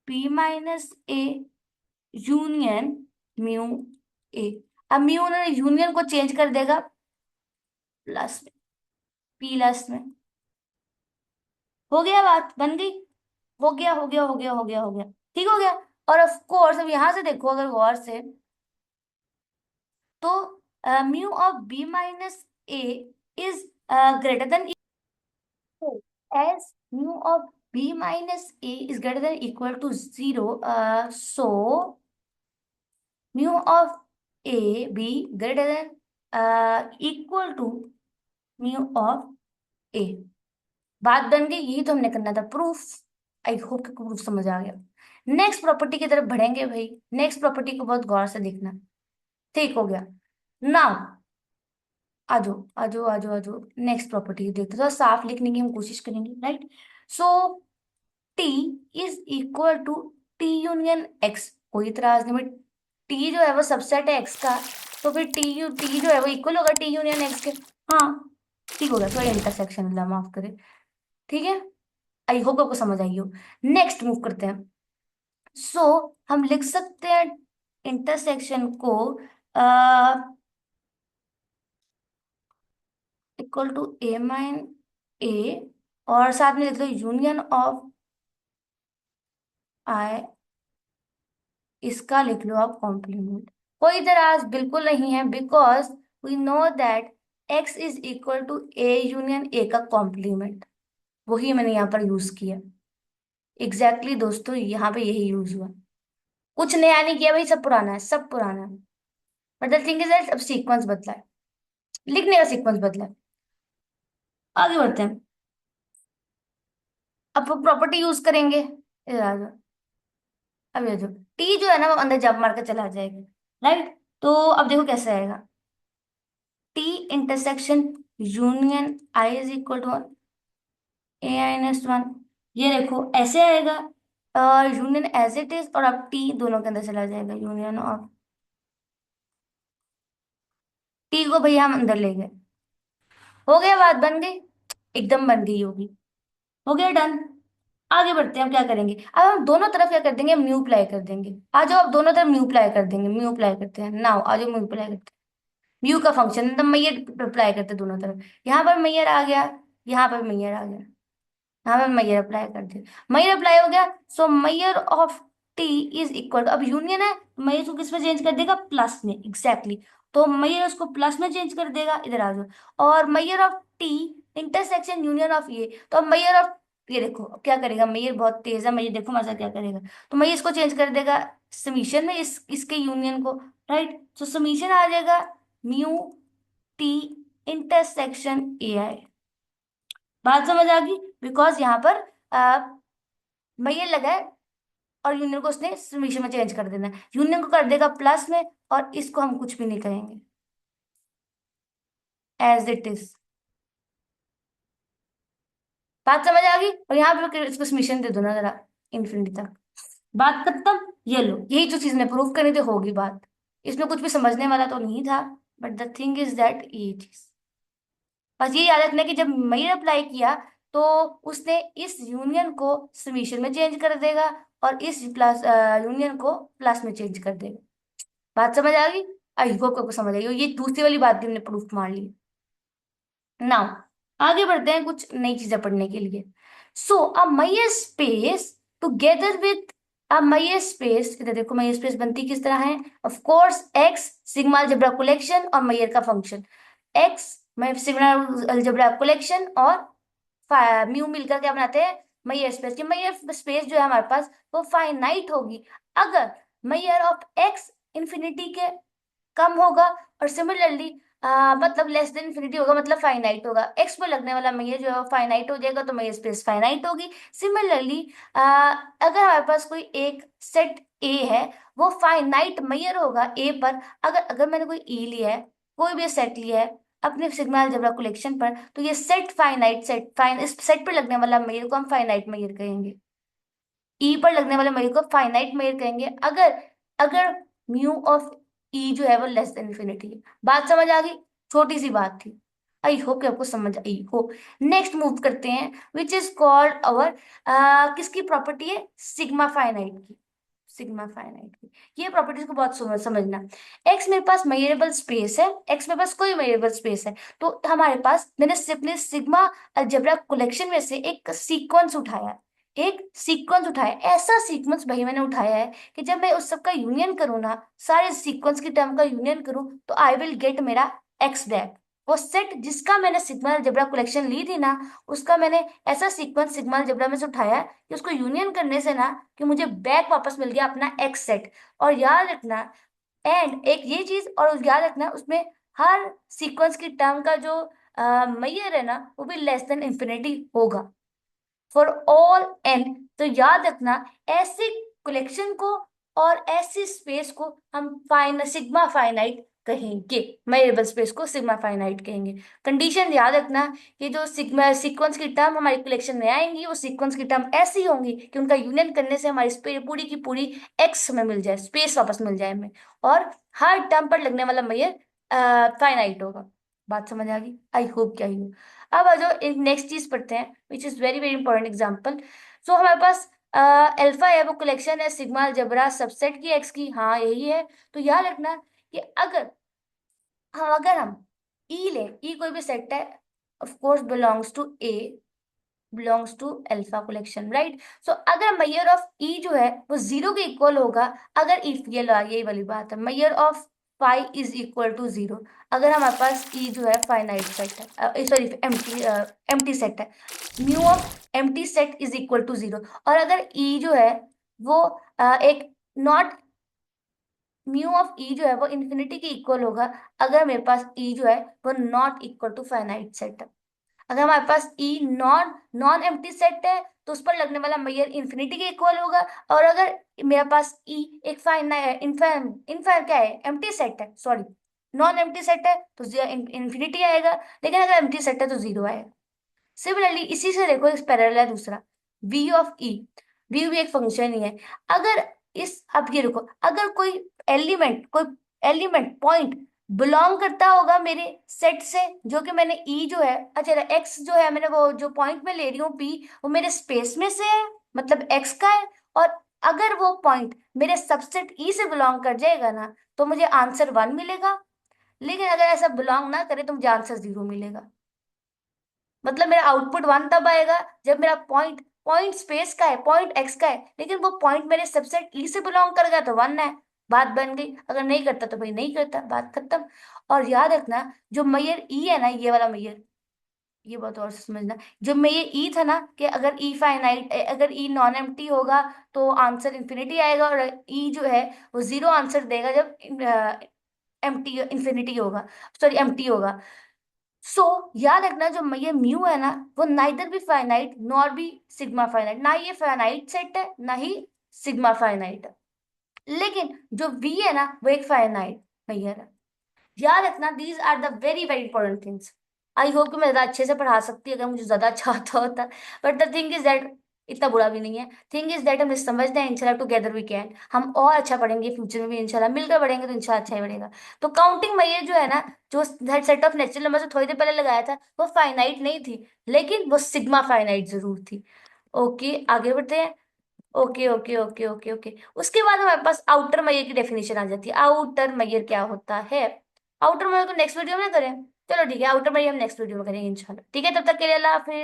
P minus A union mu A. अब म्यू ने यूनियन को चेंज कर देगा प्लस में, पी प्लस में। हो गया, बात बन गई। हो गया, हो गया, हो गया, हो गया, हो गया। ठीक हो गया। और ऑफ कोर्स अब यहां से देखो अगर गौर से, तो mu of B minus A is greater than, as mu of b minus a is greater than equal to 0, so mu of a b greater than equal to mu of a। बात बन गई, यही तो हमने करना था, proof. आई hope कि proof समझ आ गया। नेक्स्ट प्रॉपर्टी की तरफ बढ़ेंगे भाई, नेक्स्ट प्रॉपर्टी को बहुत गौर से देखना। ठीक हो गया। नाउ आजो आजो आजो आजो, नेक्स्ट प्रॉपर्टी देखते, थोड़ा साफ लिखने की हम कोशिश करेंगे, right. So T is equal to T union X. कोई इतराज नहीं भाई, टी जो है वो सबसेट है एक्स का, तो फिर टी जो है वो इक्वल होगा टी यूनियन एक्स के। हाँ, ठीक हो गया, थोड़ा इंटरसेक्शन ला, माफ करे। ठीक है, आई होप आपको समझ आई हो। नेक्स्ट मूव करते हैं। सो हम लिख सकते हैं इंटरसेक्शन को इक्वल टू ए माइन ए, और साथ में लिख दो यूनियन ऑफ आई, इसका लिख लो आप कॉम्प्लीमेंट। कोई इतराज बिल्कुल नहीं है, because we know that X is equal to A union A का कॉम्प्लीमेंट। वही मैंने यहाँ पर यूज किया। एग्जैक्टली exactly दोस्तों, यहाँ पे यही यूज हुआ, कुछ नया नहीं किया भाई, सब पुराना है, सब पुराना है। But the thing is that अब सीक्वेंस बदला है, लिखने का सीक्वेंस बदला है। आगे बढ़ते हैं। अब प्रॉपर्टी यूज करेंगे, इधर आ जाओ। अब ये जो टी जो है ना वो अंदर जंप मार के चला जाएगा, राइट। तो अब देखो कैसे आएगा, T intersection union I is equal to A minus one. ये देखो ऐसे आएगा, यूनियन एज इट इज, और अब टी दोनों के अंदर चला जाएगा, यूनियन ऑफ टी को भैया हम अंदर ले गए। हो गया, बात बन गई, एकदम बन गई होगी। हो गया, डन। आगे बढ़ते हैं, हम क्या करेंगे, अब हम दोनों तरफ क्या कर देंगे, म्यू अप्लाई कर देंगे। आ जाओ, अब दोनों तरफ म्यू अप्लाई कर देंगे, म्यू अप्लाई करते हैं, नाउ आ जाओ, म्यू अप्लाई करते हैं। म्यू का फंक्शन एकदम मैयर अप्लाई करते हैं दोनों तरफ। यहाँ पर मैयर आ गया, यहाँ पर मैयर आ गया, हाँ मैं मैयर अप्लाई कर दिया, मैयर अप्लाई हो गया। सो Maihar of T is equal, अब यूनियन है, मैयर को किस में चेंज कर देगा, प्लस में, एग्जैक्टली exactly। तो मैयर उसको प्लस में चेंज कर देगा, इधर आ जाओ। और measure of T intersection union of ये, तो अब मैयर ऑफ, ये देखो अब क्या करेगा, मैयर बहुत तेज है, मैयर देखो हमारे साथ क्या करेगा। तो मैयर इसको चेंज कर देगा समीशन में, इसके यूनियन को, राइट। तो समीशन आ जाएगा म्यू टी इंटरसेक्शन ए आई। बात समझ आ गई, बिकॉज यहाँ पर मैयर लगा है, और यूनियन को उसने समीशन में चेंज कर देना है, यूनियन को कर देगा प्लस में, और इसको हम कुछ भी नहीं करेंगे, एज इट इज। बात समझ आ गई, और यहाँ पे इसको समीशन दे दो ना जरा, इन्फिनिटी तक। बात खत्म। ये लो, यही जो चीज ने प्रूव करनी थी होगी बात, इसमें कुछ भी समझने वाला तो नहीं था। But the thing is that ये चीज, बस ये याद रखना कि जब मैयर अप्लाई किया, तो उसने इस यूनियन को समीशन में चेंज कर देगा, और इस प्लस यूनियन को प्लस में चेंज कर देगा। बात समझ आ गई? आई होप आपको समझ आई हो, ये दूसरी वाली बात भी हमने प्रूफ मान ली। नाउ आगे बढ़ते हैं कुछ नई चीजें पढ़ने के लिए। So a measure space together with a measure space, इधर देखो मैयर स्पेस बनती किस तरह है, of course X sigma algebra collection और मैयर का फंक्शन एक्स, मैं सिग्मा अलजेब्रा कलेक्शन और म्यू मिलकर क्या बनाते हैं, मैयर स्पेस। की मैयर स्पेस जो है हमारे पास वो फाइनाइट होगी अगर मैयर ऑफ एक्स इंफिनिटी के कम होगा, और सिमिलरली मतलब लेस देन इन्फिनिटी होगा, मतलब फाइनाइट होगा। एक्स पर लगने वाला मैयर जो है फाइनाइट हो जाएगा, तो मैयर स्पेस फाइनाइट होगी। सिमिलरली अगर हमारे पास कोई एक सेट ए है वो फाइनाइट मेजर होगा ए पर। अगर अगर मैंने कोई ई लिया है, कोई भी सेट लिया है अपने सिग्मा अलजेब्रा कलेक्शन पर, तो ये सेट फाइनाइट सेट फाइन इस सेट पर लगने वाला मेजर को हम फाइनाइट मेजर कहेंगे। ई पर लगने वाले मेजर को फाइनाइट मेजर कहेंगे अगर अगर म्यू ऑफ ई जो है वो लेस देन इन्फिनिटी है। बात समझ आ गई? छोटी सी बात थी, आई होप कि आपको समझ आई हो। नेक्स्ट मूव करते हैं, विच इज कॉल्ड अवर, किसकी प्रॉपर्टी है? सिग्मा फाइनाइट की। सिग्मा फाइनाइट की ये प्रॉपर्टीज को बहुत समझना। एक्स मेरे पास मेजरेबल स्पेस है, एक्स मेरे पास कोई मेजरेबल स्पेस है, तो हमारे पास मैंने अपने सिग्मा अलजेब्रा कलेक्शन में से एक सीक्वेंस उठाया, एक सीक्वेंस उठाया। ऐसा सीक्वेंस भाई मैंने उठाया है कि जब मैं उस सब का यूनियन करूँ ना, सारे सीक्वेंस की टर्म का यूनियन करूँ, तो आई विल गेट मेरा एक्स बैक। वो सेट जिसका मैंने सिग्मा अलजेब्रा कलेक्शन ली थी ना, उसका मैंने ऐसा सीक्वेंस सिग्मा अलजेब्रा में से उठाया कि उसको यूनियन करने से ना, कि मुझे बैक वापस मिल गया अपना एक्स सेट। और याद रखना, एंड एक ये चीज और याद रखना, उसमें हर सीक्वेंस की टर्म का जो मैयर है ना, वो भी लेस देन इंफिनिटी होगा फॉर ऑल एन। तो याद रखना, ऐसी कलेक्शन को और ऐसी स्पेस को हम सिग्मा फाइनाइट कहेंगे, वेरिएबल स्पेस को सिग्मा फाइनाइट कहेंगे। कंडीशन याद रखना कि जो सिग्मा सीक्वेंस की टर्म हमारी कलेक्शन में आएंगी, वो सीक्वेंस की टर्म ऐसी होंगी कि उनका यूनियन करने से हमारी पूरी की पूरी एक्स में मिल जाए, स्पेस वापस मिल जाए हमें, और हर टर्म पर लगने वाला मेजर फाइनाइट होगा। बात समझ आ गई? आई होप क्या ही। अब आ जाओ एक नेक्स्ट चीज पढ़ते हैं, which is very very important example. So हमारे पास अल्फा है, वो कलेक्शन है सिग्मा अलजेब्रा सबसेट की एक्स की, हाँ यही है। तो याद रखना कि अगर हम ई ले, ई कोई भी सेट है, of course belongs to alpha collection, right? So अगर मेजर ऑफ ई जो है वो जीरो के इक्वल होगा, अगर इफ ये लो, यही वाली बात है, measure of phi is equal to zero, अगर हमारे पास ई जो है फाइनाइट सेट है, सॉरी एम्प्टी सेट है, mu of empty set is equal to zero. और अगर ई जो है वो एक नॉट, म्यू ऑफ ई जो है वो इन्फिनिटी के इक्वल होगा, अगर मेरे पास ई जो है वो not equal to finite set है। अगर हमारे पास E non non empty set है, तो उस पर लगने वाला मेजर इन्फिनिटी के इक्वल होगा। और अगर मेरे पास ई एक फाइनाइट इनफाइन क्या है, एम्प्टी सेट है, सॉरी नॉन एम्प्टी सेट है, तो इन्फिनिटी आएगा। लेकिन अगर एम्प्टी सेट है तो जीरो आएगा। सिमिलरली इसी से देखो, इस पैरेलल है दूसरा, वी ऑफ ई। वी भी एक फंक्शन ही है। अगर इस अब ये देखो, अगर कोई एलिमेंट पॉइंट बिलोंग करता होगा मेरे सेट से, जो कि मैंने ई जो है, अच्छा एक्स जो है, मैंने वो जो पॉइंट में ले रही हूँ पी, वो मेरे स्पेस में से है, मतलब एक्स का है। और अगर वो पॉइंट मेरे सबसेट ई से बिलोंग कर जाएगा ना, तो मुझे आंसर वन मिलेगा। लेकिन अगर ऐसा बिलोंग ना करे, तो मुझे आंसर जीरो मिलेगा। मतलब मेरा आउटपुट वन तब आएगा जब मेरा पॉइंट पॉइंट स्पेस का है, पॉइंट एक्स का है, लेकिन वो पॉइंट मेरे सबसेट ई से बिलोंग कर गया तो वन है, बात बन गई। अगर नहीं करता तो भाई नहीं करता, बात खत्म। और याद रखना, जो मेयर ई है ना, ये वाला मेयर, ये बात और से समझना, जो मेयर ई था ना, कि अगर ई फाइनाइट, अगर ई नॉन एम्प्टी होगा तो आंसर इन्फिनिटी आएगा, और ई जो है वो जीरो आंसर देगा जब एम्प्टी इन्फिनिटी होगा, सॉरी एम्प्टी होगा। सो याद रखना, जो ये म्यू है ना, वो नाइदर भी फाइनाइट नॉर भी सिग्मा फाइनाइट, ना ये फाइनाइट सेट है ना ही सिग्मा फाइनाइट है। लेकिन जो वी है ना, वो एक फाइनाइट मैयर है। याद रखना, these are the very very important things. I hope कि मैं ज्यादा अच्छे से पढ़ा सकती अगर मुझे ज्यादा अच्छा आता होता, but the thing is that इतना बुरा भी नहीं है। थिंग इज दैट हम समझते हैं, इंशाल्लाह टुगेदर वी कैन, हम और अच्छा पढ़ेंगे फ्यूचर में भी, इंशाल्लाह मिलकर पढ़ेंगे तो इंशाल्लाह अच्छा ही बढ़ेगा। तो काउंटिंग मैयर जो है ना, जो सेट ऑफ नेचुरल नंबर से थोड़ी देर पहले लगाया था, वो फाइनाइट नहीं थी, लेकिन वो सिग्मा फाइनाइट जरूर थी। ओके आगे बढ़ते हैं। Okay okay okay okay okay, उसके बाद हमारे पास आउटर मैयर की डेफिनेशन आ जाती है। आउटर मैयर क्या होता है? आउटर मैयर को नेक्स्ट वीडियो में करें, चलो ठीक है, आउटर मैयर हम नेक्स्ट वीडियो में करेंगे इंशाल्लाह। ठीक है, तब तक के लिए अल्लाह हाफिज।